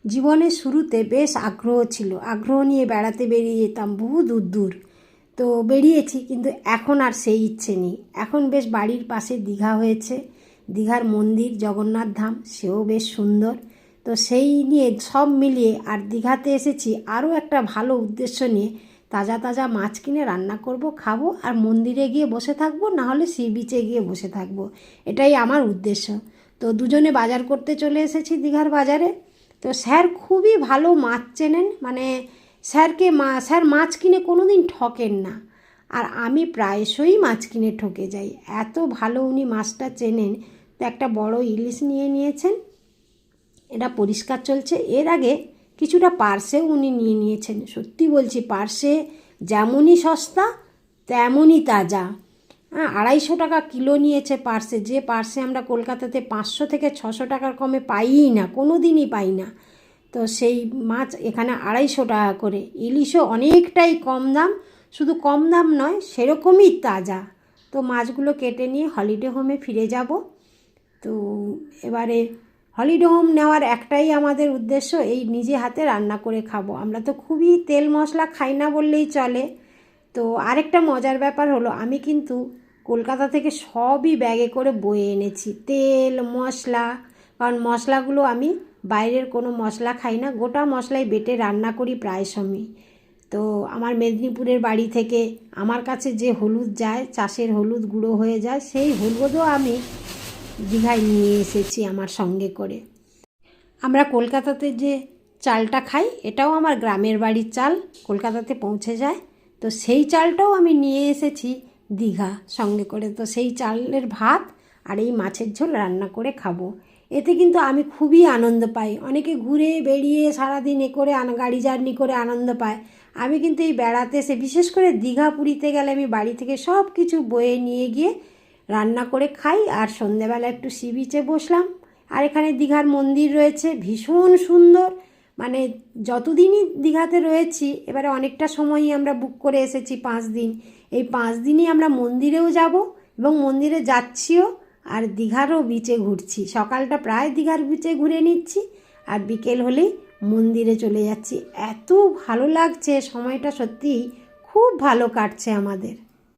জীবনের শুরুতে বেশ আগ্রহ ছিল, আগ্রহ নিয়ে বেড়াতে বেরিয়ে যেতাম বহু দূর দূর। তো বেরিয়েছি, কিন্তু এখন আর সেই ইচ্ছে নেই। এখন বেশ বাড়ির পাশে দীঘা হয়েছে, দীঘার মন্দির জগন্নাথ ধাম, সেও বেশ সুন্দর। তো সেই নিয়ে সব মিলিয়ে আর দীঘাতে এসেছি আরও একটা ভালো উদ্দেশ্য নিয়ে, তাজা তাজা মাছ কিনে রান্না করব, খাবো, আর মন্দিরে গিয়ে বসে থাকবো, নাহলে সি বিচে গিয়ে বসে থাকবো। এটাই আমার উদ্দেশ্য। তো দুজনে বাজার করতে চলে এসেছি দীঘার বাজারে। তো স্যার খুবই ভালো মাছ চেনেন, মানে স্যার মাছ কিনে কোনো দিন ঠকেন না। আর আমি প্রায়শই মাছ কিনে ঠকে যাই, এত ভালো উনি মাছটা চেনেন। তো একটা বড় ইলিশ নিয়ে নিয়েছেন, এটা পরিষ্কার চলছে। এর আগে কিছুটা পার্সেও উনি নিয়ে নিয়েছেন। সত্যি বলছি, পার্সে যেমনই সস্তা তেমনই তাজা। 250 টাকা কিলো নিয়েছে পার্সে, যে পার্সে আমরা কলকাতাতে 500 থেকে 600 টাকার কমে পাইই না, কোনো দিনই পাই না। তো সেই মাছ এখানে 250 টাকা করে। ইলিশও অনেকটাই কম দাম, শুধু কম দাম নয়, সেরকমই তাজা। তো মাছগুলো কেটে নিয়ে হলিডে হোমে ফিরে যাব। তো এবারে হলিডে হোম নেওয়ার একটাই আমাদের উদ্দেশ্য, এই নিজে হাতে রান্না করে খাবো। আমরা তো খুবই তেল মশলা খাই না বললেই চলে। তো আরেকটা মজার ব্যাপার হলো, আমি কিন্তু কলকাতা থেকে সবই ব্যাগে করে বয়ে এনেছি, তেল মশলা। কারণ মশলাগুলো আমি বাইরের কোনো মশলা খাই না, গোটা মশলাই বেটে রান্না করি প্রায় সময়। তো আমার মেদিনীপুরের বাড়ি থেকে আমার কাছে যে হলুদ যায়, চাষের হলুদ গুঁড়ো হয়ে যায়, সেই হলুদও আমি দীঘায় নিয়ে এসেছি আমার সঙ্গে করে। আমরা কলকাতাতে যে চালটা খাই, এটাও আমার গ্রামের বাড়ির চাল, কলকাতাতে পৌঁছে যায়। তো সেই চালটাও আমি নিয়ে এসেছি দীঘা সঙ্গে করে। তো সেই চালের ভাত আর এই মাছের ঝোল রান্না করে খাবো। এতে কিন্তু আমি খুবই আনন্দ পাই। অনেকে ঘুরে বেড়িয়ে সারাদিন করে গাড়ি জার্নি করে আনন্দ পায়। আমি কিন্তু এই বেড়াতে এসে, বিশেষ করে দীঘা পুরীতে গেলে, আমি বাড়ি থেকে সব কিছু বয়ে নিয়ে গিয়ে রান্না করে খাই। আর সন্ধেবেলা একটু সি বিচে বসলাম। আর এখানে দীঘার মন্দির রয়েছে, ভীষণ সুন্দর। মানে যতদিনই দীঘাতে রয়েছি, এবারে অনেকটা সময়ই আমরা বুক করে এসেছি, 5 দিন। এই 5 দিনই আমরা মন্দিরেও যাব এবং মন্দিরে যাচ্ছিও, আর দীঘারও বিচে ঘুরছি। সকালটা প্রায় দীঘার বিচে ঘুরে নিচ্ছি, আর বিকেল হলেই মন্দিরে চলে যাচ্ছি। এত ভালো লাগছে, সময়টা সত্যিই খুব ভালো কাটছে আমাদের।